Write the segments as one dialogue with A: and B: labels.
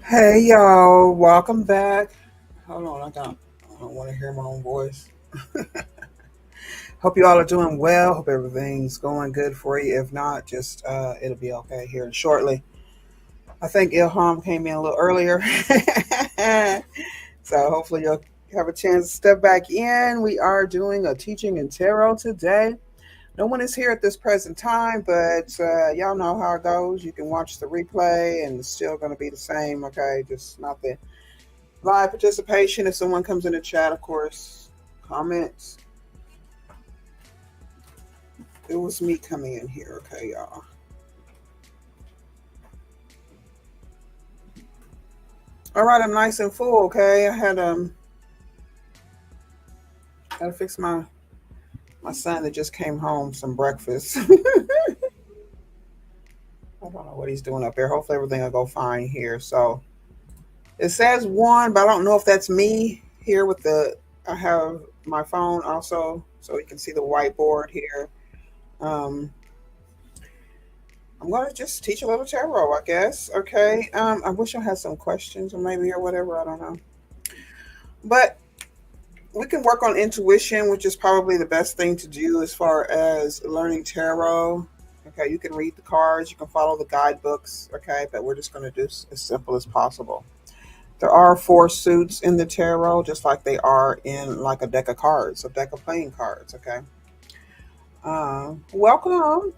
A: Hey y'all, welcome back. Hold on, I don't want to hear my own voice. Hope you all are doing well. Hope everything's going good for you. If not, just it'll be okay here shortly. I think Ilham came in a little earlier, so hopefully you'll have a chance to step back in. We are doing a teaching in tarot today. No one is here at this present time, but y'all know how it goes. You can watch the replay, and it's still going to be the same. Okay, just not the live participation. If someone comes in the chat, of course, comments. It was me coming in here. Okay, y'all. All right, I'm nice and full. Okay, I had to fix my son that just came home some breakfast. I don't know what he's doing up there. Hopefully everything will go fine here. So it says one, but I don't know if that's me here with the. I have my phone also, so you can see the whiteboard here. Um, I'm gonna just teach a little tarot, I guess. Okay. I wish I had some questions or maybe or whatever. I don't know, but we can work on intuition, which is probably the best thing to do as far as learning tarot. Okay, you can read the cards, you can follow the guidebooks. Okay, but we're just gonna do as simple as possible. There are four suits in the tarot, just like they are in like a deck of cards, a deck of playing cards. Okay. Welcome.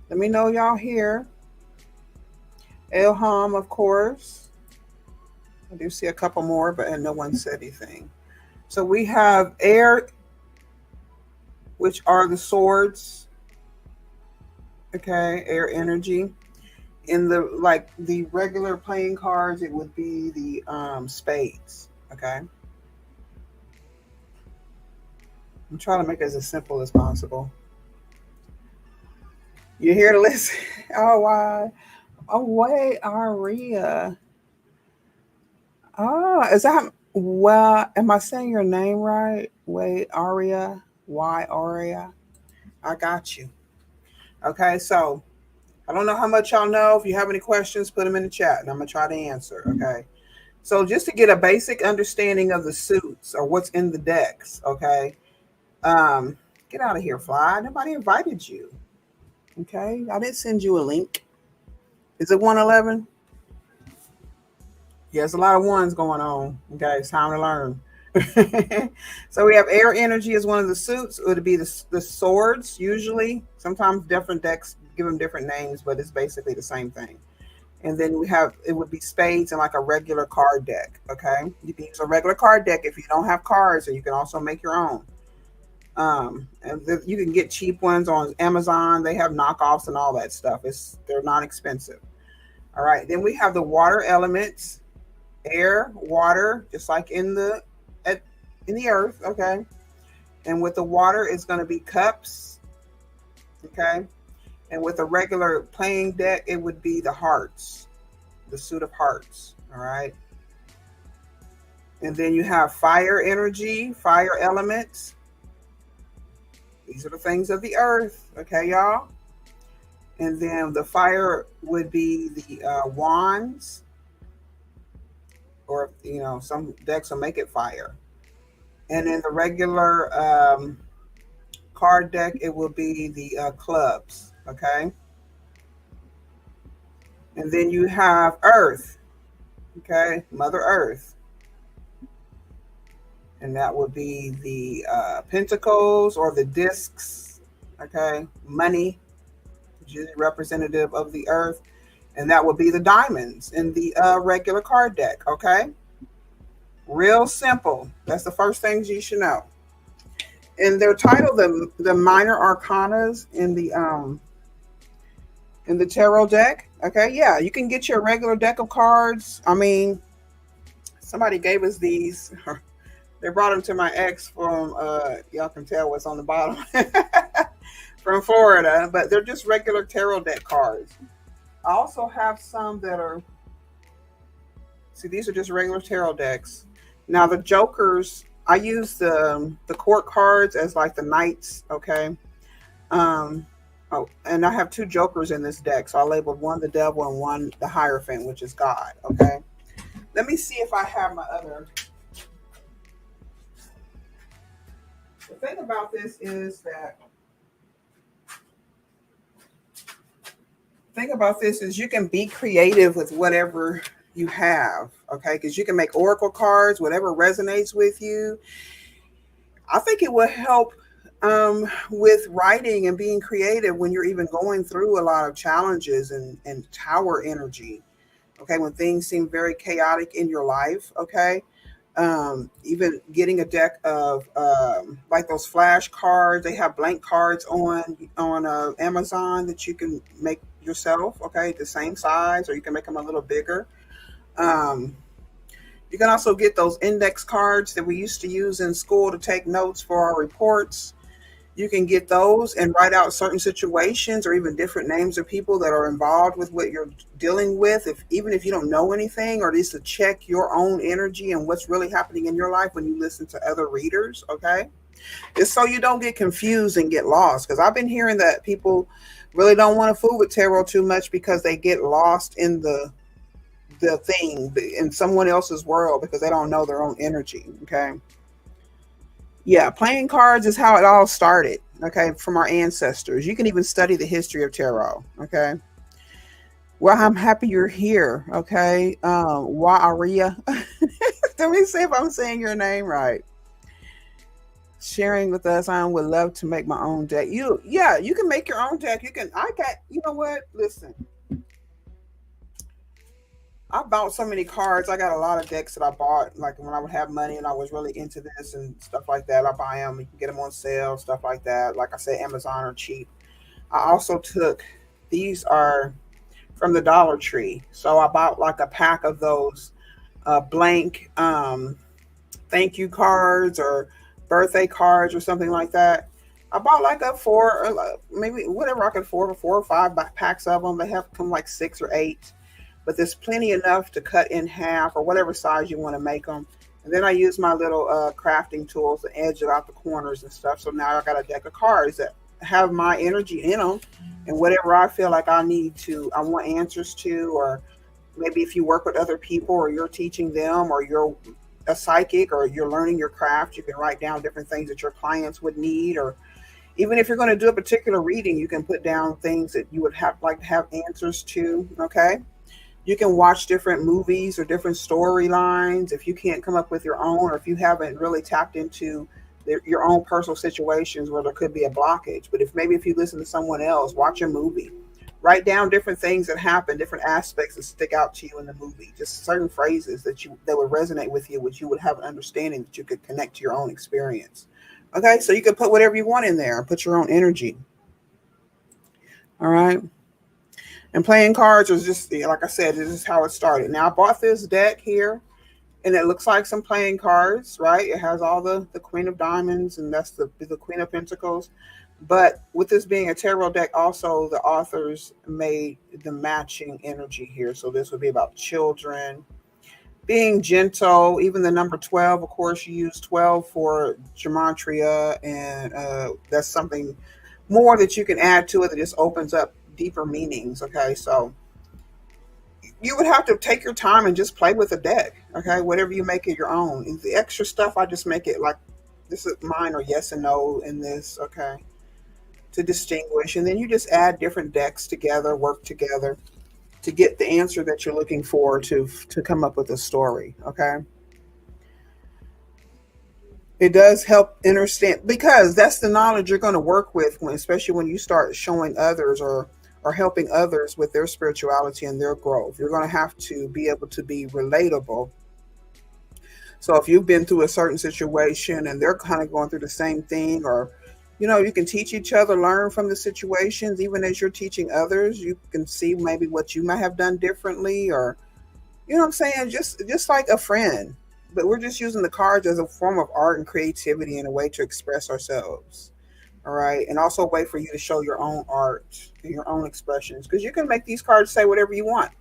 A: Let me know y'all here. Ilham, of course. I do see a couple more, but no one said anything. So we have air, which are the swords. Okay, air energy. In the regular playing cards, it would be the spades. Okay. I'm trying to make it as simple as possible. You're here to listen. Oh, why? Oh, wait, Aria. Oh, is that well? Am I saying your name right? Wait, Aria. Why Aria? I got you. Okay, so I don't know how much y'all know. If you have any questions, put them in the chat, and I'm gonna try to answer. Okay. So just to get a basic understanding of the suits or what's in the decks. Okay. Um, get out of here, fly. Nobody invited you. Okay, I didn't send you a link. Is it 111? Yeah, there's a lot of ones going on. Okay, it's time to learn. So we have air energy as one of the suits. It would be the swords usually. Sometimes different decks give them different names, but it's basically the same thing. And then we have it would be spades and like a regular card deck. Okay, you can use a regular card deck if you don't have cards, or you can also make your own. You can get cheap ones on Amazon. They have knockoffs and all that stuff. They're not expensive. All right. Then we have the water elements, air, water, just like in the earth. Okay. And with the water, it's going to be cups. Okay. And with a regular playing deck, it would be the hearts, the suit of hearts. All right. And then you have fire energy, fire elements. These are the things of the earth. Okay, y'all. And then the fire would be the wands, or some decks will make it fire. And in the regular card deck, it will be the clubs. Okay. And then you have earth. Okay, Mother Earth. And that would be the pentacles or the discs. Okay, money, which is representative of the earth. And that would be the diamonds in the regular card deck. Okay, real simple. That's the first things you should know. And they're titled the minor arcanas in the tarot deck. Okay, yeah, you can get your regular deck of cards. I mean, somebody gave us these. They brought them to my ex from y'all can tell what's on the bottom from Florida, but they're just regular tarot deck cards. I also have some that are these are just regular tarot decks. Now the jokers, I use the court cards as like the knights. Okay. Oh, and I have two jokers in this deck. So I labeled one the devil and one the Hierophant, which is God. Okay. Let me see if I have my other. The thing about this is that thing about this is you can be creative with whatever you have, okay? Because you can make oracle cards, whatever resonates with you. I think it will help with writing and being creative when you're even going through a lot of challenges and tower energy, okay? When things seem very chaotic in your life, okay? Even getting a deck of like those flash cards. They have blank cards on Amazon that you can make yourself. Okay, the same size, or you can make them a little bigger. Um, you can also get those index cards that we used to use in school to take notes for our reports. You can get those and write out certain situations or even different names of people that are involved with what you're dealing with, if even if you don't know anything, or at least to check your own energy and what's really happening in your life when you listen to other readers. Okay, just so you don't get confused and get lost, because I've been hearing that people really don't want to fool with tarot too much because they get lost in the thing in someone else's world because they don't know their own energy. Okay, yeah, playing cards is how it all started, okay, from our ancestors. You can even study the history of tarot, okay? Well, I'm happy you're here, okay? Wa'aria. Let me see if I'm saying your name right. Sharing with us, I would love to make my own deck. Yeah, you can make your own deck. You know what? Listen, I bought so many cards. I got a lot of decks that I bought, like when I would have money and I was really into this and stuff like that. I buy them. You can get them on sale, stuff like that. Like I said, Amazon are cheap. I also took these are from the Dollar Tree, so I bought like a pack of those blank thank you cards or birthday cards or something like that. I bought like a four, or maybe whatever I could afford, 4 or 5 packs of them. They have come like 6 or 8, but there's plenty enough to cut in half or whatever size you want to make them. And then I use my little crafting tools to edge it out the corners and stuff. So now I got a deck of cards that have my energy in them, and whatever I feel like I want answers to, or maybe if you work with other people or you're teaching them or you're a psychic or you're learning your craft, you can write down different things that your clients would need, or even if you're going to do a particular reading, you can put down things that you would have like to have answers to. Okay, you can watch different movies or different storylines if you can't come up with your own, or if you haven't really tapped into your own personal situations where there could be a blockage. But if you listen to someone else, watch a movie, write down different things that happen, different aspects that stick out to you in the movie, just certain phrases that would resonate with you, which you would have an understanding that you could connect to your own experience. Okay, so you can put whatever you want in there and put your own energy. All right. And playing cards was just, like I said, this is how it started. Now I bought this deck here, and it looks like some playing cards, right? It has all the Queen of Diamonds, and that's the Queen of Pentacles. But with this being a tarot deck, also the authors made the matching energy here. So this would be about children, being gentle. Even the number 12, of course, you use 12 for gematria, and that's something more that you can add to it that just opens up deeper meanings. Okay, so you would have to take your time and just play with the deck. Okay, whatever you make it your own. And the extra stuff, I just make it like this is mine, or yes and no in this. Okay, to distinguish, and then you just add different decks together, work together to get the answer that you're looking for to come up with a story. Okay, it does help understand, because that's the knowledge you're going to work with when, especially when you start showing others or helping others with their spirituality and their growth. You're going to have to be able to be relatable. So if you've been through a certain situation and they're kind of going through the same thing, or you can teach each other, learn from the situations. Even as you're teaching others, you can see maybe what you might have done differently, or what I'm saying, just like a friend. But we're just using the cards as a form of art and creativity and a way to express ourselves. All right. And also a way for you to show your own art and your own expressions, because you can make these cards say whatever you want.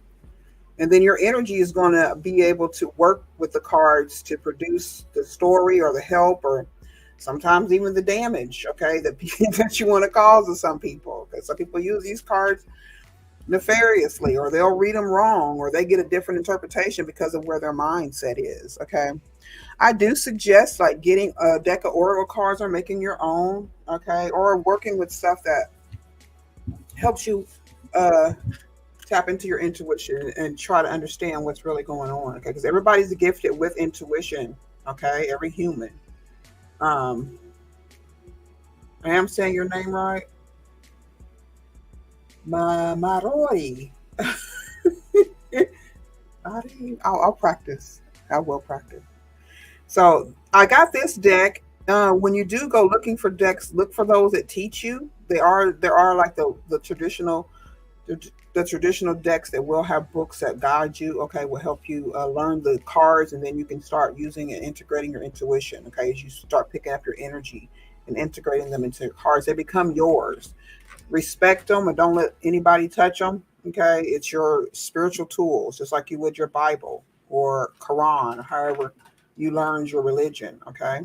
A: And then your energy is going to be able to work with the cards to produce the story or the help, or sometimes even the damage, okay, that, that you want to cause to some people. Because some people use these cards nefariously, or they'll read them wrong, or they get a different interpretation because of where their mindset is, okay? I do suggest like getting a deck of oracle cards or making your own, okay, or working with stuff that helps you uh, tap into your intuition and try to understand what's really going on, okay? Because everybody's gifted with intuition, okay? Every human. Um, I am saying your name right, Maroi. I'll practice. I will practice. So I got this deck. When you do go looking for decks, look for those that teach you. There are like the traditional the traditional decks that will have books that guide you. Okay, will help you learn the cards, and then you can start using and integrating your intuition. Okay, as you start picking up your energy and integrating them into your cards, they become yours. Respect them and don't let anybody touch them. Okay, it's your spiritual tools, just like you would your Bible or Quran, however you learned your religion. Okay,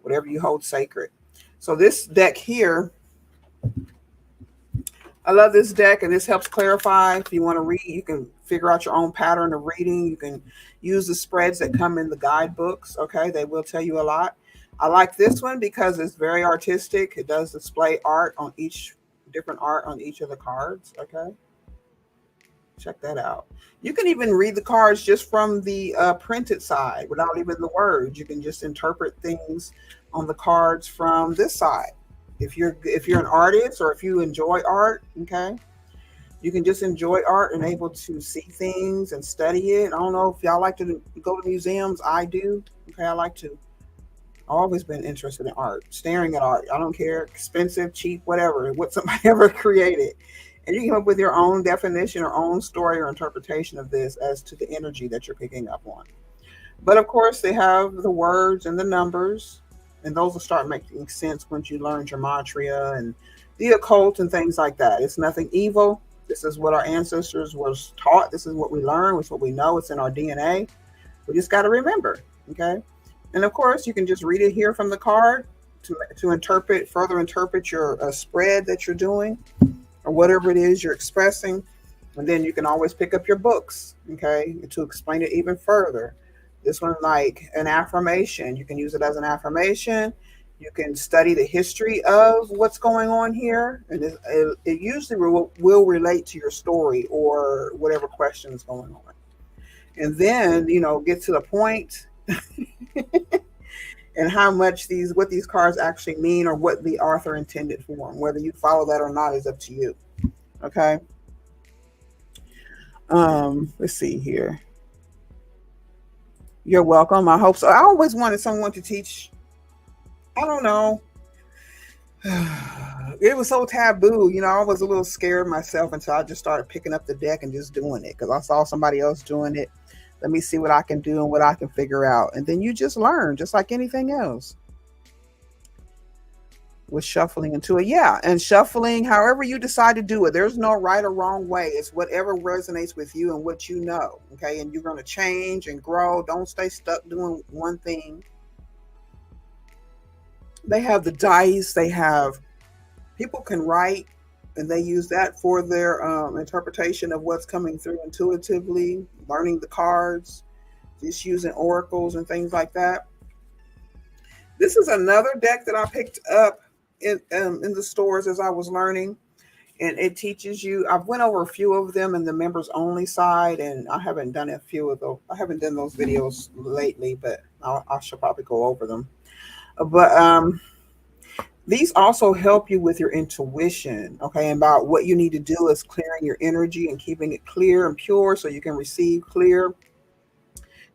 A: whatever you hold sacred. So this deck here, I love this deck, and this helps clarify. If you want to read, you can figure out your own pattern of reading. You can use the spreads that come in the guidebooks. Okay, they will tell you a lot. I like this one because it's very artistic. It does display art on each different art on each of the cards. Okay, check that out. You can even read the cards just from the printed side without even the words. You can just interpret things on the cards from this side. If you're an artist or if you enjoy art, okay, you can just enjoy art and able to see things and study it. I don't know if y'all like to go to museums. I do. Okay, I like to. I've always been interested in art, staring at art. I don't care, expensive, cheap, whatever, what somebody ever created. And you can come up with your own definition or own story or interpretation of this as to the energy that you're picking up on. But of course, they have the words and the numbers, and those will start making sense once you learn gematria and the occult and things like that. It's nothing evil. This is what our ancestors was taught. This is what we learn. It's what we know. It's in our DNA. We just got to remember, okay? And of course, you can just read it here from the card to interpret, further interpret your spread that you're doing or whatever it is you're expressing. And then you can always pick up your books, okay, to explain it even further. This one, like an affirmation, you can use it as an affirmation. You can study the history of what's going on here, and it usually will relate to your story or whatever question is going on. And then, get to the point and how much what these cards actually mean or what the author intended for them. Whether you follow that or not is up to you. Okay. Let's see here. You're welcome. I hope so. I always wanted someone to teach. I don't know. It was so taboo. I was a little scared myself until I just started picking up the deck and just doing it because I saw somebody else doing it. Let me see what I can do and what I can figure out. And then you just learn, just like anything else. With shuffling into it. Yeah. And shuffling, however you decide to do it, there's no right or wrong way. It's whatever resonates with you and what you know. Okay. And you're going to change and grow. Don't stay stuck doing one thing. They have the dice. People can write, and they use that for their interpretation of what's coming through intuitively, learning the cards, just using oracles and things like that. This is another deck that I picked up in the stores as I was learning, and it teaches you. I've went over a few of them in the members only side, and I haven't done a few of those. I haven't done those videos lately, but I should probably go over them. But these also help you with your intuition, okay? And about what you need to do is clearing your energy and keeping it clear and pure so you can receive clear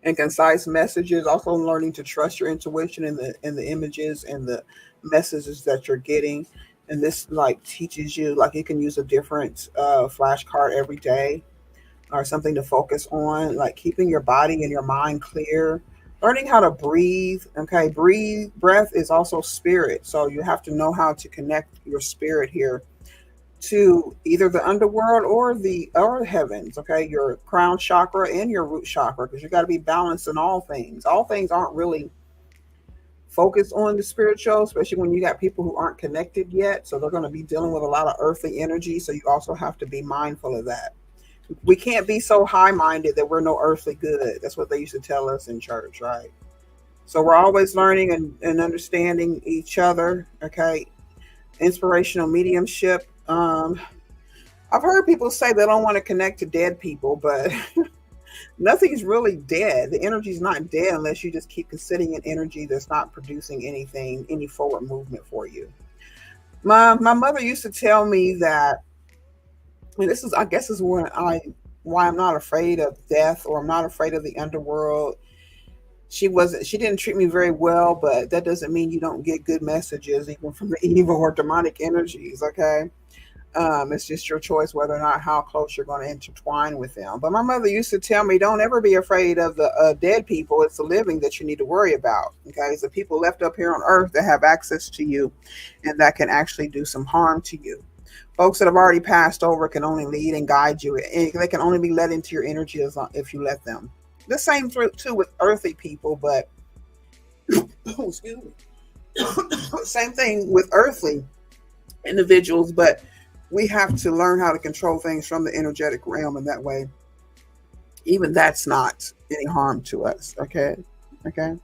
A: and concise messages. Also learning to trust your intuition in the images and the messages that you're getting. And this teaches you, you can use a different flashcard every day or something to focus on, like keeping your body and your mind clear. Learning how to breathe. Okay, breath is also spirit. So you have to know how to connect your spirit here to either the underworld or the heavens. Okay, your crown chakra and your root chakra, because you got to be balanced in all things. All things aren't really focus on the spiritual, especially when you got people who aren't connected yet. So they're going to be dealing with a lot of earthly energy. So you also have to be mindful of that. We can't be so high minded that we're no earthly good. That's what they used to tell us in church, right? So we're always learning and understanding each other. Okay. Inspirational mediumship. I've heard people say they don't want to connect to dead people, but nothing's really dead. The energy's not dead unless you just keep sitting in energy that's not producing anything, any forward movement for you. My mother used to tell me that, and this is, I guess, is when I why I'm not afraid of death, or I'm not afraid of the underworld. She didn't treat me very well, but that doesn't mean you don't get good messages even from the evil or demonic energies. Okay. It's just your choice whether or not how close you're going to intertwine with them. But my mother used to tell me, don't ever be afraid of the dead people. It's the living that you need to worry about. Okay. It's the people left up here on earth that have access to you and that can actually do some harm to you. Folks that have already passed over can only lead and guide you, and they can only be let into your energy if you let them. The same too with earthly people, but excuse me. Same thing with earthly individuals, but we have to learn how to control things from the energetic realm, and that way, even that's not any harm to us. Okay. Okay.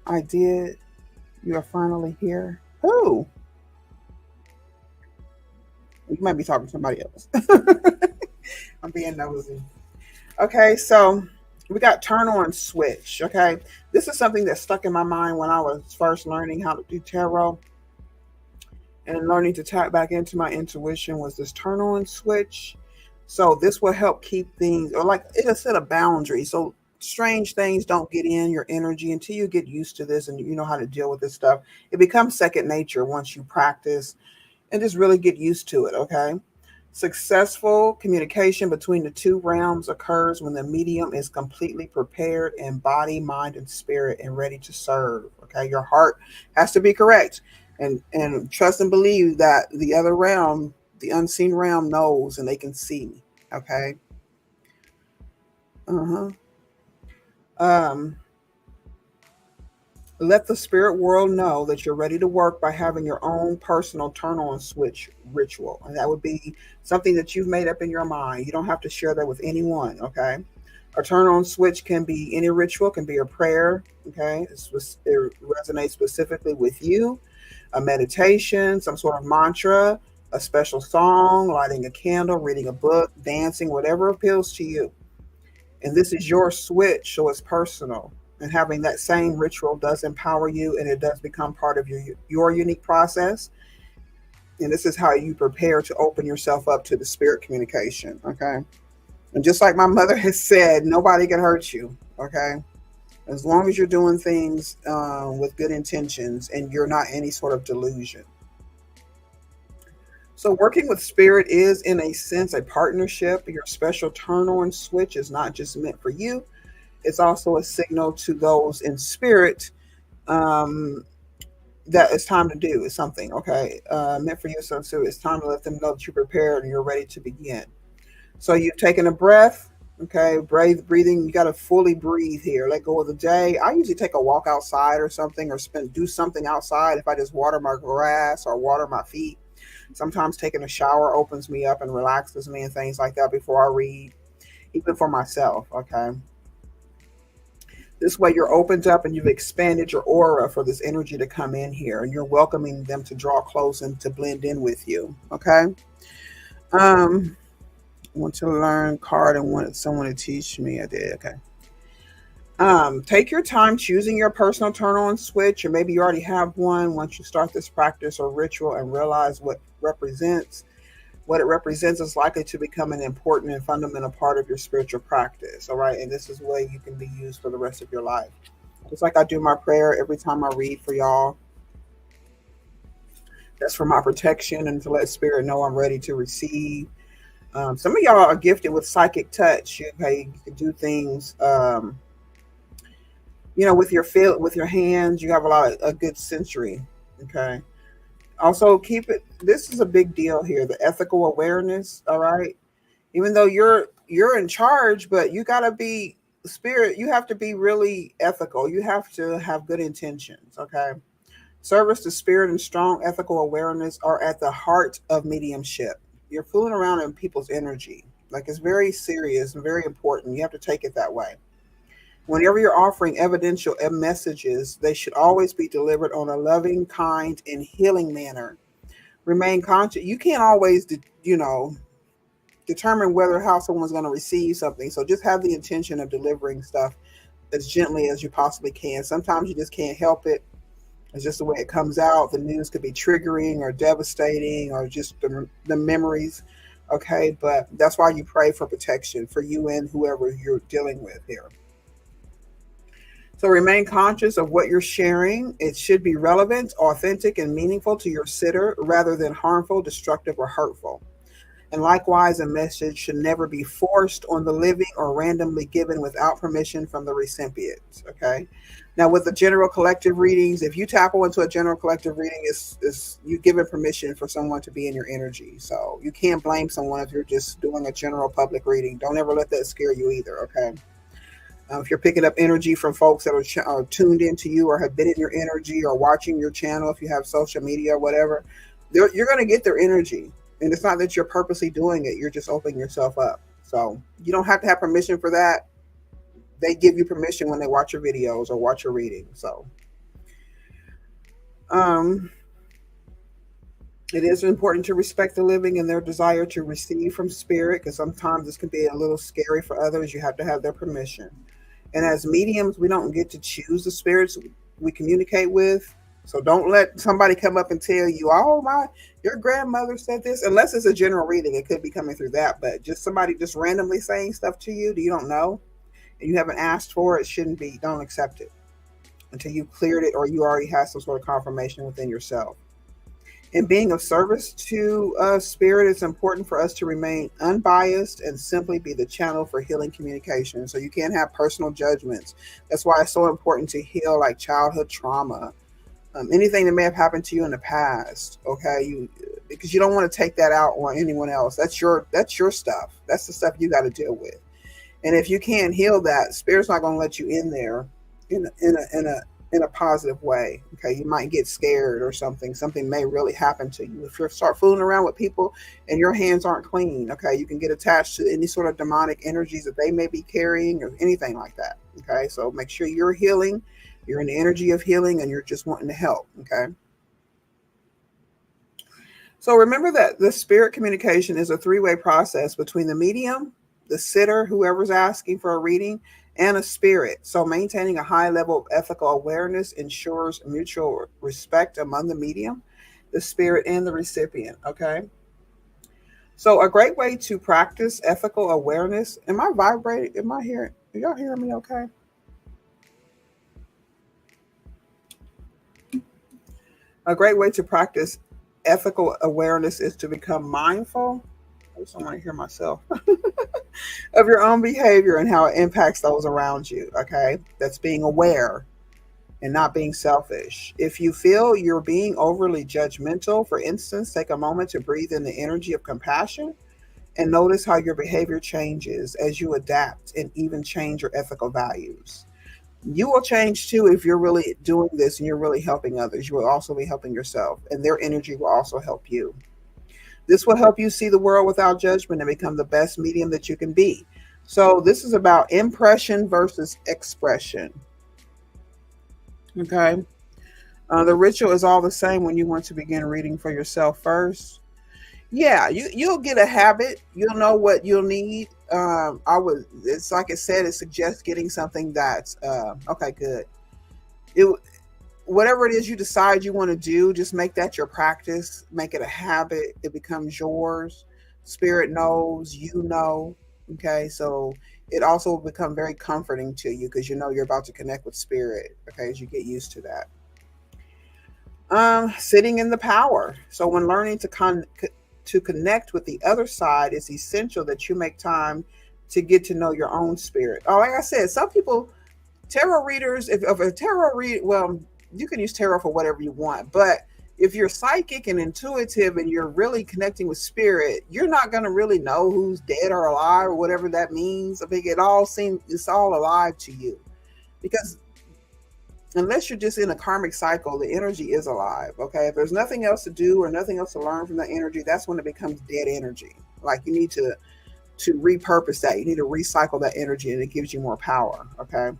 A: I did. You are finally here. Who? You might be talking to somebody else. I'm being nosy. Okay, so we got turn on switch. Okay, this is something that stuck in my mind when I was first learning how to do tarot and learning to tap back into my intuition. Was this turn on switch? So this will help keep things, or like it'll set a boundary. So strange things don't get in your energy until you get used to this and you know how to deal with this stuff. It becomes second nature once you practice and just really get used to it. Okay. Successful communication between the two realms occurs when the medium is completely prepared in body, mind, and spirit and ready to serve. Okay. Your heart has to be correct, and trust and believe that the other realm, the unseen realm, knows and they can see. Okay. Uh-huh. Um, Let the spirit world know that you're ready to work by having your own personal turn on switch ritual. And that would be something that you've made up in your mind. You don't have to share that with anyone. Okay. A turn on switch can be any ritual, can be a prayer. Okay. It resonates specifically with you, a meditation, some sort of mantra, a special song, lighting a candle, reading a book, dancing, whatever appeals to you. And this is your switch, so it's personal. And having that same ritual does empower you, and it does become part of your unique process. And this is how you prepare to open yourself up to the spirit communication. Okay. And just like my mother has said, nobody can hurt you. Okay. As long as you're doing things with good intentions and you're not any sort of delusion. So working with spirit is, in a sense, a partnership. Your special turn on switch is not just meant for you. It's also a signal to those in spirit um, that it's time to do something. Okay, meant for you. So it's time to let them know that you're prepared and you're ready to begin. So you've taken a breath. Okay, breathing. You got to fully breathe here. Let go of the day. I usually take a walk outside or something, or do something outside. If I just water my grass or water my feet. Sometimes taking a shower opens me up and relaxes me and things like that before I read, even for myself. Okay. This way you're opened up and you've expanded your aura for this energy to come in here, and you're welcoming them to draw close and to blend in with you. Okay. Um, want to learn card and want someone to teach me. I did. Okay. Take your time choosing your personal turn on switch, or maybe you already have one. Once you start this practice or ritual and realize what it represents is likely to become an important and fundamental part of your spiritual practice. All right. And this is where you can be used for the rest of your life. Just like I do my prayer every time I read for y'all. That's for my protection and to let spirit know I'm ready to receive. Some of y'all are gifted with psychic touch. Okay, you can do things, with your hands. You have a lot of a good sensory. Okay. Also, keep it. This is a big deal here. The ethical awareness. All right. Even though you're in charge, but you gotta be. spirit, you have to be really ethical. You have to have good intentions, okay? Service to spirit and strong ethical awareness are at the heart of mediumship. You're fooling around in people's energy. Like, it's very serious and very important. You have to take it that way. Whenever you're offering evidential messages, they should always be delivered on a loving, kind, and healing manner. Remain conscious. You can't always, determine whether how someone's going to receive something. So just have the intention of delivering stuff as gently as you possibly can. Sometimes you just can't help it. It's just the way it comes out. The news could be triggering or devastating or just the memories. Okay, but that's why you pray for protection for you and whoever you're dealing with here. So remain conscious of what you're sharing. It should be relevant, authentic, and meaningful to your sitter rather than harmful, destructive, or hurtful. And likewise, a message should never be forced on the living or randomly given without permission from the recipient. Okay. Now, with the general collective readings, if you tap into a general collective reading, it's you giving permission for someone to be in your energy. So you can't blame someone if you're just doing a general public reading. Don't ever let that scare you either. Okay. If you're picking up energy from folks that are tuned into you or have been in your energy or watching your channel, if you have social media or whatever, you're going to get their energy. And it's not that you're purposely doing it. You're just opening yourself up. So you don't have to have permission for that. They give you permission when they watch your videos or watch your reading. So um, it is important to respect the living and their desire to receive from spirit, because sometimes this can be a little scary for others. You have to have their permission. And as mediums, we don't get to choose the spirits we communicate with. So don't let somebody come up and tell you, oh my, your grandmother said this, unless it's a general reading. It could be coming through that, but just somebody just randomly saying stuff to you that you don't know and you haven't asked for it, shouldn't be. Don't accept it until you've cleared it or you already have some sort of confirmation within yourself. In being of service to spirit, it's important for us to remain unbiased and simply be the channel for healing communication. So you can't have personal judgments. That's why it's so important to heal like childhood trauma, anything that may have happened to you in the past. Okay, because you don't want to take that out on anyone else. That's your stuff. That's the stuff you got to deal with. And if you can't heal that, spirit's not going to let you in there in a positive way. Okay, you might get scared or something. Something may really happen to you if you start fooling around with people and your hands aren't clean. Okay, you can get attached to any sort of demonic energies that they may be carrying or anything like that. Okay, so make sure you're healing. You're in the energy of healing and you're just wanting to help. Okay. So remember that the spirit communication is a three-way process between the medium, the sitter, whoever's asking for a reading, and a spirit. So maintaining a high level of ethical awareness ensures mutual respect among the medium, the spirit, and the recipient. Okay. So a great way to practice ethical awareness. Am I vibrating? Am I hearing? Are y'all hearing me okay? A great way to practice ethical awareness is to become mindful. I just don't want to hear myself. Of your own behavior and how it impacts those around you. Okay. That's being aware and not being selfish. If you feel you're being overly judgmental, for instance, take a moment to breathe in the energy of compassion and notice how your behavior changes as you adapt and even change your ethical values. You will change too if you're really doing this and you're really helping others. You will also be helping yourself, and their energy will also help you. This will help you see the world without judgment and become the best medium that you can be. So, this is about impression versus expression. Okay. The ritual is all the same when you want to begin reading for yourself first. Yeah, you'll get a habit. You'll know what you'll need. I would. It's like I said. It suggests getting something that's okay. Good. It whatever it is you decide you want to do, just make that your practice. Make it a habit. It becomes yours. Spirit knows. You know. Okay, so it also will become very comforting to you because you know you're about to connect with spirit. Okay, as you get used to that. Sitting in the power. So when learning to connect with the other side, it's essential that you make time to get to know your own spirit. Oh, like I said, some people, tarot readers, if a tarot read, well, you can use tarot for whatever you want, but if you're psychic and intuitive and you're really connecting with spirit, you're not going to really know who's dead or alive or whatever that means. I think it's all alive to you, because unless you're just in a karmic cycle, the energy is alive. Okay. If there's nothing else to do or nothing else to learn from that energy, that's when it becomes dead energy. Like you need to repurpose that. You need to recycle that energy, and it gives you more power. Okay.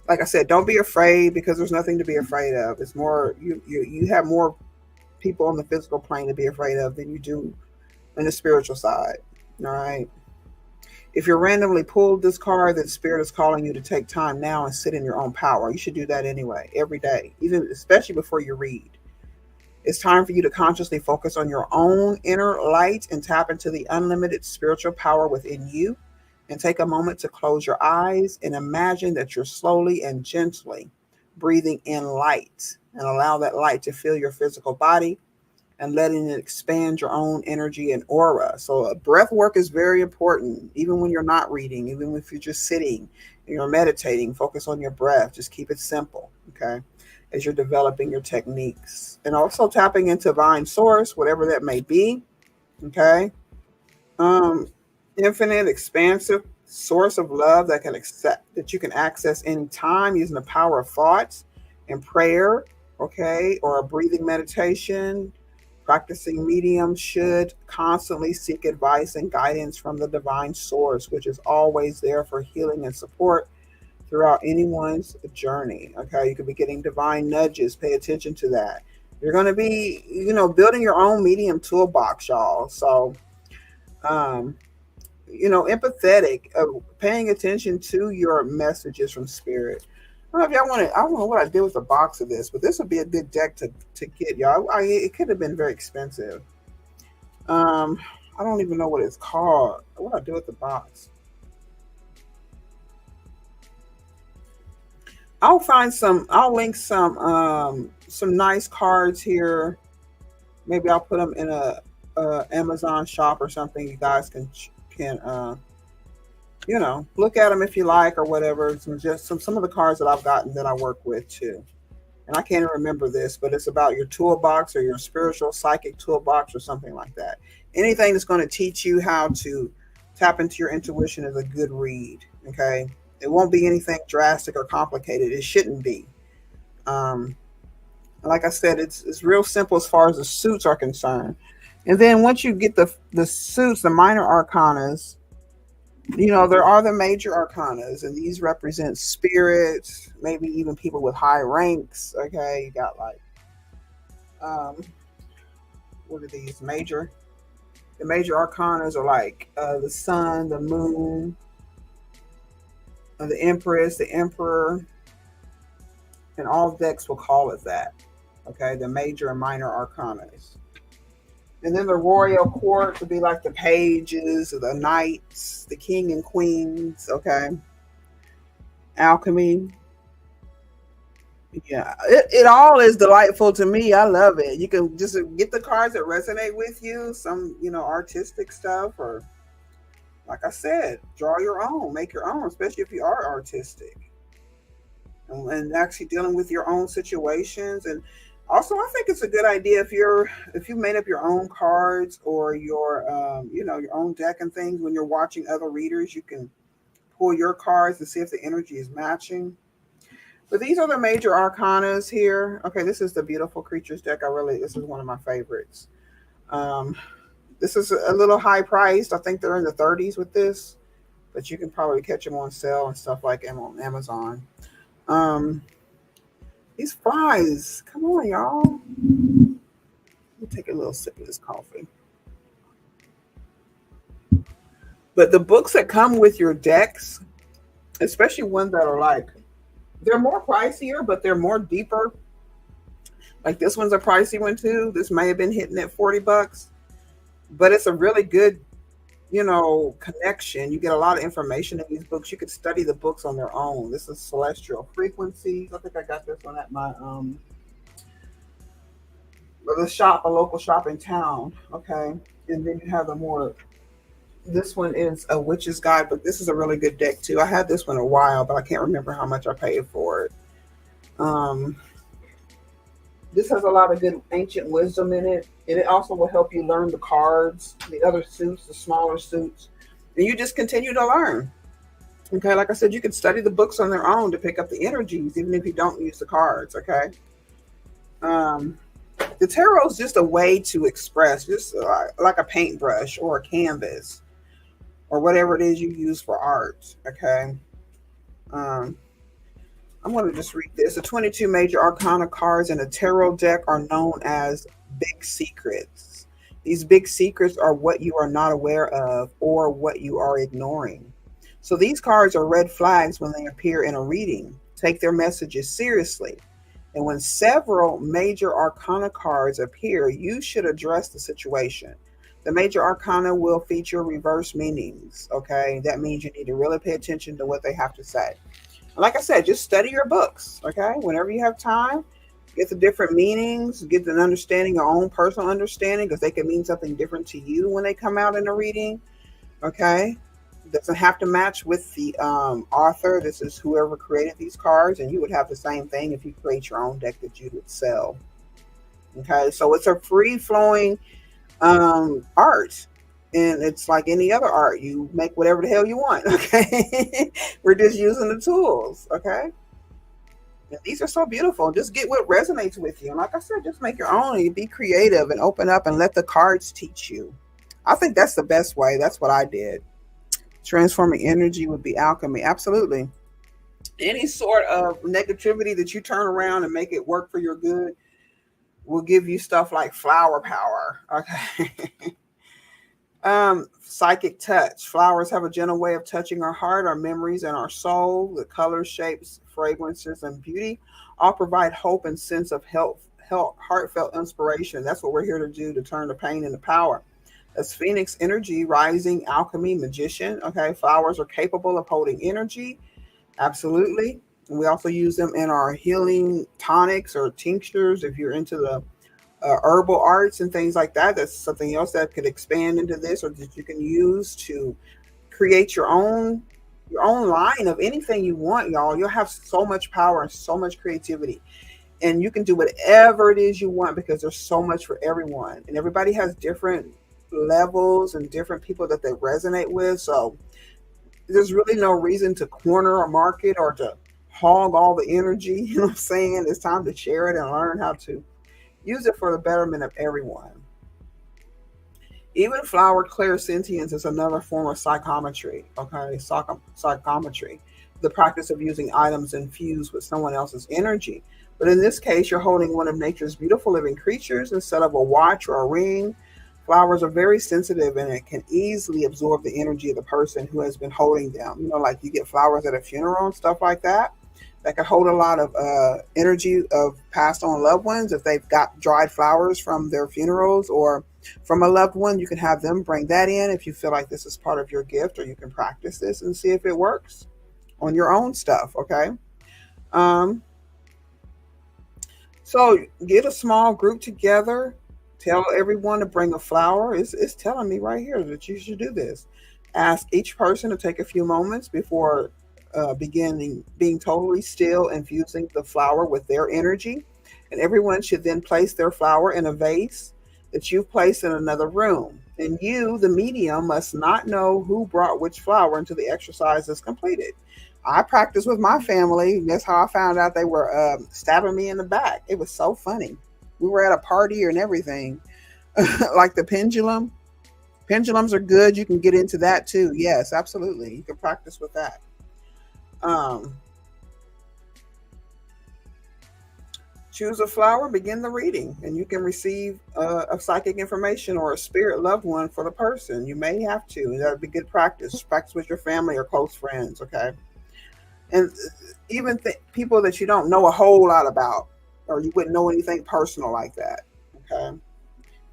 A: Like I said, don't be afraid, because there's nothing to be afraid of. It's more, you have more people on the physical plane to be afraid of than you do on the spiritual side. All right. If you're randomly pulled this card, that spirit is calling you to take time now and sit in your own power. You should do that anyway, every day, even especially before you read. It's time for you to consciously focus on your own inner light and tap into the unlimited spiritual power within you. And take a moment to close your eyes and imagine that you're slowly and gently breathing in light, and allow that light to fill your physical body and letting it expand your own energy and aura. So breath work is very important, even when you're not reading, even if you're just sitting and you're meditating, focus on your breath. Just keep it simple, okay, as you're developing your techniques. And also tapping into divine source, whatever that may be, okay. Um, Infinite, expansive source of love that can accept that you can access anytime using the power of thoughts and prayer, okay, or a breathing meditation. Practicing mediums should constantly seek advice and guidance from the divine source, which is always there for healing and support throughout anyone's journey. Okay, you could be getting divine nudges. Pay attention to that. You're going to be, building your own medium toolbox, y'all. So, um, empathetic, paying attention to your messages from spirit. I don't know if y'all want to. I don't know what I did with the box of this, but this would be a good deck to get, y'all. It could have been very expensive. Um, I don't even know what it's called. What I do with the box? I'll find some. I'll link some nice cards here. Maybe I'll put them in a Amazon shop or something. You guys can look at them if you like, or whatever. Some of the cards that I've gotten that I work with too. And I can't even remember this, but it's about your toolbox or your spiritual psychic toolbox or something like that. Anything that's going to teach you how to tap into your intuition is a good read. Okay. It won't be anything drastic or complicated. It shouldn't be. Um, like I said, it's real simple as far as the suits are concerned. And then once you get the suits, the minor arcanas, there are the major arcanas, and these represent spirits, maybe even people with high ranks. Okay, you got like, um, what are these major? The major arcanas are like the sun, the moon, the empress, the emperor, and all decks will call it that. Okay, the major and minor arcanas. And then the royal court would be like the pages, the knights, the king and queens. Okay. Alchemy. Yeah. It all is delightful to me. I love it. You can just get the cards that resonate with you, some, artistic stuff, or like I said, draw your own, make your own, especially if you are artistic. And actually dealing with your own situations. And also, I think it's a good idea if you made up your own cards, or your own deck and things. When you're watching other readers, you can pull your cards to see if the energy is matching. But these are the major arcanas here. Okay, this is the Beautiful Creatures deck. This is one of my favorites. Um, this is a little high priced. I think they're in the 30s with this, but you can probably catch them on sale and stuff like on Amazon. Um, these flies, come on, y'all. Let me take a little sip of this coffee. But the books that come with your decks, especially ones that are like, they're more pricier, but they're more deeper. Like this one's a pricey one too. This may have been hitting at $40, but it's a really good, connection. You get a lot of information in these books. You could study the books on their own. This is Celestial Frequencies. I think I got this one at my a local shop in town. Okay. And then you have this one is a witch's guide, but this is a really good deck too. I had this one a while, but I can't remember how much I paid for it. Um, This has a lot of good ancient wisdom in it, and it also will help you learn the cards, the other suits, the smaller suits, and you just continue to learn. Okay, like I said, you can study the books on their own to pick up the energies, even if you don't use the cards. Okay, um, the tarot is just a way to express, just like a paintbrush or a canvas or whatever it is you use for art. Okay, um, I'm going to just read this. The 22 major arcana cards in a tarot deck are known as big secrets. These big secrets are what you are not aware of or what you are ignoring. So these cards are red flags when they appear in a reading. Take their messages seriously. And when several major arcana cards appear, you should address the situation. The major arcana will feature reverse meanings. Okay, that means you need to really pay attention to what they have to say. Like I said, just study your books, okay? Whenever you have time, get the different meanings, get an understanding, your own personal understanding, because they can mean something different to you when they come out in a reading, okay? It doesn't have to match with the author. This is whoever created these cards, and you would have the same thing if you create your own deck that you would sell, okay? So it's a free-flowing art, and it's like any other art. You make whatever the hell you want, okay? We're just using the tools, okay? And these are so beautiful. Just get what resonates with you. And like I said, just make your own and be creative and open up and let the cards teach you. I think that's the best way. That's what I did. Transforming energy would be alchemy. Absolutely. Any sort of negativity that you turn around and make it work for your good will give you stuff like flower power. Okay. Psychic touch. Flowers have a gentle way of touching our heart, our memories, and our soul. The colors, shapes, fragrances, and beauty all provide hope and sense of heartfelt inspiration. That's what we're here to do, to turn the pain into power. That's Phoenix energy, rising, alchemy, magician. Okay, flowers are capable of holding energy. Absolutely. And we also use them in our healing tonics or tinctures if you're into the herbal arts and things like that. That's something else that could expand into this, or that you can use to create your own line of anything you want, y'all. You'll have so much power and so much creativity, and you can do whatever it is you want because there's so much for everyone, and everybody has different levels and different people that they resonate with. So there's really no reason to corner a market or to hog all the energy. You know what I'm saying? It's time to share it and learn how to use it for the betterment of everyone. Even flower clairsentience is another form of psychometry. Okay, psychometry, the practice of using items infused with someone else's energy. But in this case, you're holding one of nature's beautiful living creatures instead of a watch or a ring. Flowers are very sensitive, and it can easily absorb the energy of the person who has been holding them. You know, like you get flowers at a funeral and stuff like that. That can hold a lot of energy of passed on loved ones. If they've got dried flowers from their funerals or from a loved one, you can have them bring that in if you feel like this is part of your gift, or you can practice this and see if it works on your own stuff. Okay. Um, so get a small group together. Tell everyone to bring a flower. It's telling me right here that you should do this. Ask each person to take a few moments before beginning being totally still, infusing the flower with their energy. And everyone should then place their flower in a vase that you've placed in another room. And you, the medium, must not know who brought which flower until the exercise is completed. I practiced with my family. That's how I found out they were stabbing me in the back. It was so funny. We were at a party and everything. Like the pendulum. Pendulums are good. You can get into that too. Yes, absolutely. You can practice with that. Um, Choose a flower, begin the reading, and you can receive a psychic information or a spirit loved one for the person. You may have to, and that would be good practice. Practice with your family or close friends, okay? And even people that you don't know a whole lot about, or you wouldn't know anything personal like that, okay?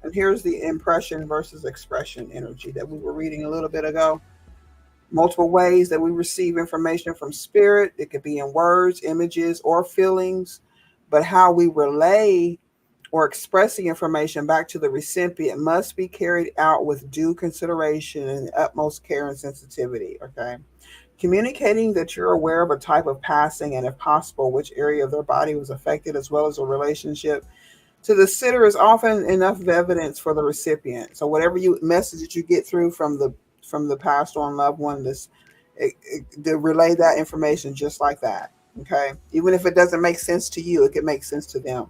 A: And here's the impression versus expression energy that we were reading a little bit ago. Multiple ways that we receive information from spirit. It could be in words, images, or feelings, but how we relay or express the information back to the recipient must be carried out with due consideration and utmost care and sensitivity. Okay. Communicating that you're aware of a type of passing and, if possible, which area of their body was affected, as well as a relationship. To the sitter is often enough evidence for the recipient. So whatever you message that you get through from the passed on loved one, to relay that information just like that. Okay, even if it doesn't make sense to you, it can make sense to them.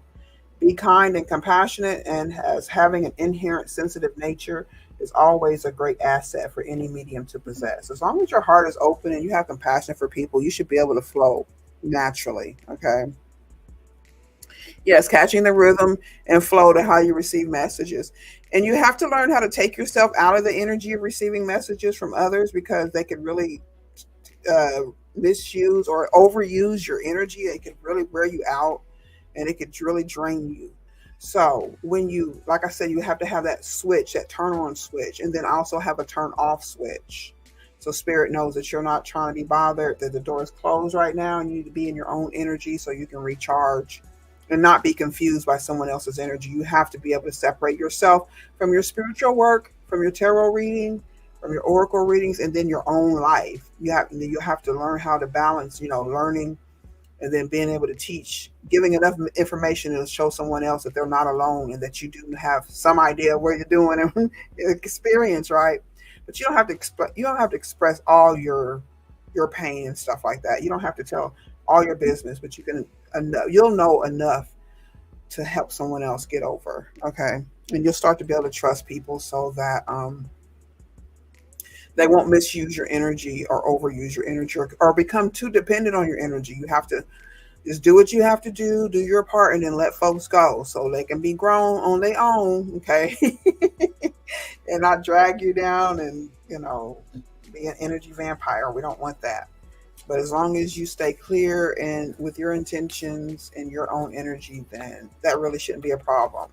A: Be kind and compassionate, and as having an inherent sensitive nature is always a great asset for any medium to possess. As long as your heart is open and you have compassion for people, you should be able to flow naturally. Okay. Yes, catching the rhythm and flow to how you receive messages. And you have to learn how to take yourself out of the energy of receiving messages from others, because they can really uh, misuse or overuse your energy. It can really wear you out, and it could really drain you. So when you, like I said, you have to have that switch, that turn on switch, and then also have a turn off switch. So spirit knows that you're not trying to be bothered, that the door is closed right now, and you need to be in your own energy so you can recharge and not be confused by someone else's energy. You have to be able to separate yourself from your spiritual work, from your tarot reading, from your oracle readings, and then your own life. You have to learn how to balance, learning and then being able to teach, giving enough information to show someone else that they're not alone and that you do have some idea of what you're doing and experience, right? But you don't have to express all your pain and stuff like that. You don't have to tell all your business, but you'll know enough to help someone else get over. Okay, and you'll start to be able to trust people so that they won't misuse your energy or overuse your energy, or become too dependent on your energy. You have to just do what you have to do your part, and then let folks go so they can be grown on their own. Okay. And not drag you down and, be an energy vampire. We don't want that. But as long as you stay clear and with your intentions and your own energy, then that really shouldn't be a problem.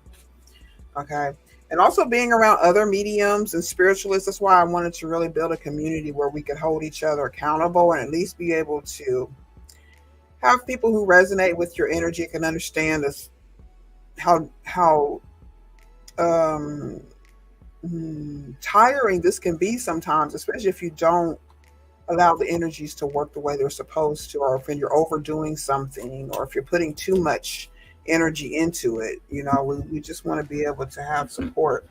A: Okay. And also being around other mediums and spiritualists. That's why I wanted to really build a community where we could hold each other accountable and at least be able to have people who resonate with your energy, can understand this, how tiring this can be sometimes, especially if you don't allow the energies to work the way they're supposed to, or if you're overdoing something, or if you're putting too much energy into it. We just want to be able to have support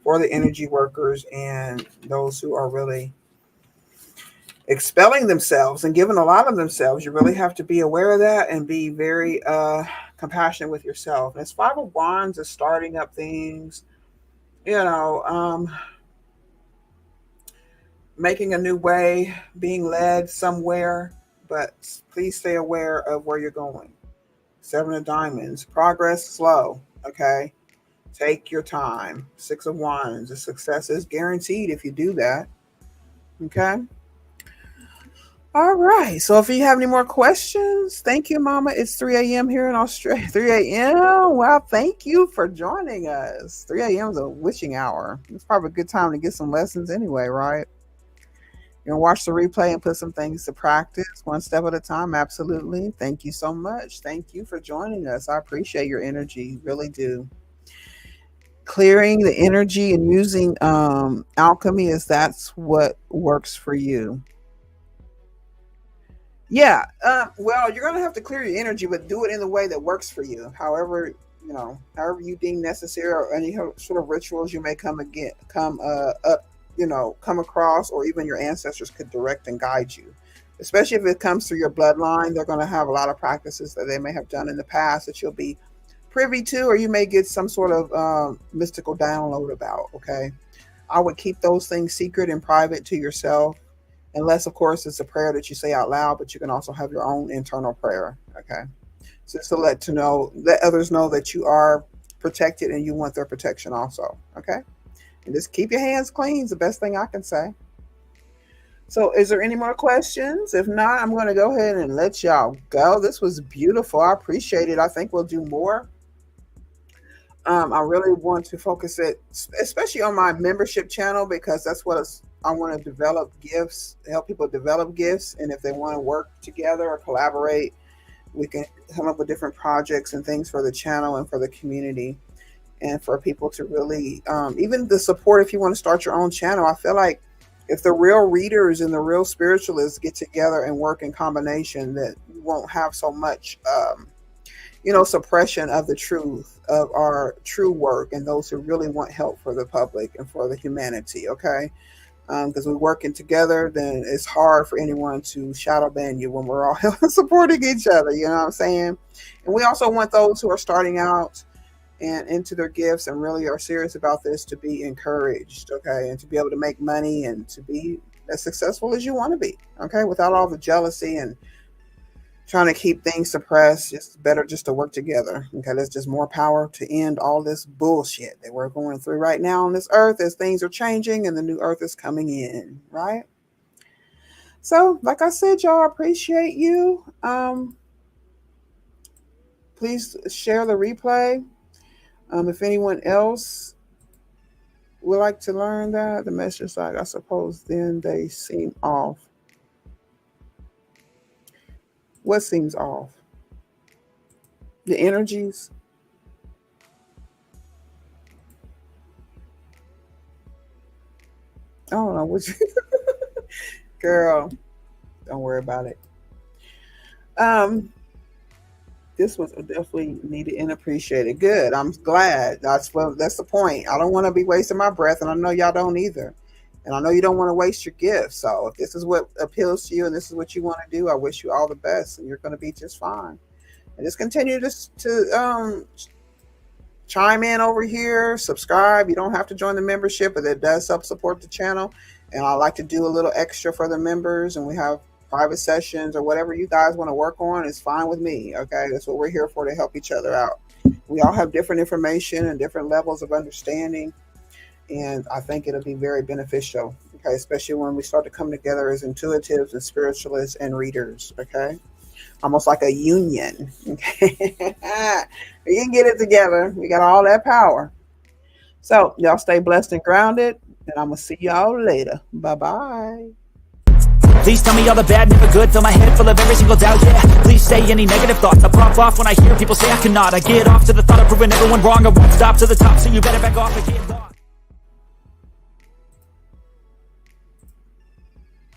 A: for the energy workers and those who are really expelling themselves and giving a lot of themselves. You really have to be aware of that and be very compassionate with yourself. And as Five of Wands is starting up things, making a new way, being led somewhere, but please stay aware of where you're going. Seven of Diamonds, progress slow. Okay, take your time. Six of Wands, the success is guaranteed if you do that. Okay. All right. So if you have any more questions, thank you, Mama. It's 3 a.m. here in Australia. 3 a.m. Wow. Thank you for joining us. 3 a.m. is a witching hour. It's probably a good time to get some lessons anyway, right? You're going to watch the replay and put some things to practice one step at a time. Absolutely. Thank you so much. Thank you for joining us. I appreciate your energy. Really do. Clearing the energy and using alchemy, is that's what works for you. Yeah. Well, you're gonna have to clear your energy, but do it in the way that works for you. However you deem necessary, or any sort of rituals you may come across, or even your ancestors could direct and guide you. Especially if it comes through your bloodline, they're going to have a lot of practices that they may have done in the past that you'll be privy to, or you may get some sort of mystical download about. Okay, I would keep those things secret and private to yourself. Unless, of course, it's a prayer that you say out loud, but you can also have your own internal prayer. Okay. So just to let others know that you are protected and you want their protection also. Okay. And just keep your hands clean is the best thing I can say. So is there any more questions? If not, I'm going to go ahead and let y'all go. This was beautiful. I appreciate it. I think we'll do more. I really want to focus it, especially on my membership channel, because that's what I want to develop gifts, help people develop gifts. And if they want to work together or collaborate, we can come up with different projects and things for the channel and for the community, and for people to really, even the support if you want to start your own channel. I feel like if the real readers and the real spiritualists get together and work in combination, that you won't have so much suppression of the truth of our true work and those who really want help for the public and for the humanity. Okay. Because we're working together, then it's hard for anyone to shadow ban you when we're all supporting each other. You know what I'm saying? And we also want those who are starting out and into their gifts and really are serious about this to be encouraged, okay, and to be able to make money and to be as successful as you want to be, okay, without all the jealousy and trying to keep things suppressed. It's better just to work together. Okay, there's just more power to end all this bullshit that we're going through right now on this earth as things are changing and the new earth is coming in, right? So, like I said, y'all, I appreciate you. Please share the replay. If anyone else would like to learn that, the message side, I suppose, then they seem off. What seems off? The energies? I don't know what you girl, don't worry about it. This was definitely needed and appreciated. Good. I'm glad. That's the point. I don't want to be wasting my breath, and I know y'all don't either. And I know you don't want to waste your gift. So if this is what appeals to you and this is what you want to do, I wish you all the best, and you're going to be just fine. And just continue to chime in over here, subscribe. You don't have to join the membership, but it does help support the channel. And I like to do a little extra for the members, and we have private sessions or whatever you guys want to work on is fine with me. Okay, that's what we're here for, to help each other out. We all have different information and different levels of understanding, and I think it'll be very beneficial. Okay, especially when we start to come together as intuitives and spiritualists and readers. Okay, almost like a union. Okay, we can get it together. We got all that power. So y'all stay blessed and grounded, and I'm gonna see y'all later. Bye-bye.
B: Please tell me all the bad, never good. Fill my head full of every single doubt, yeah. Please say any negative thoughts. I pop off when I hear people say I cannot. I get off to the thought of proving everyone wrong. I won't stop to the top, so you better back off and get lost.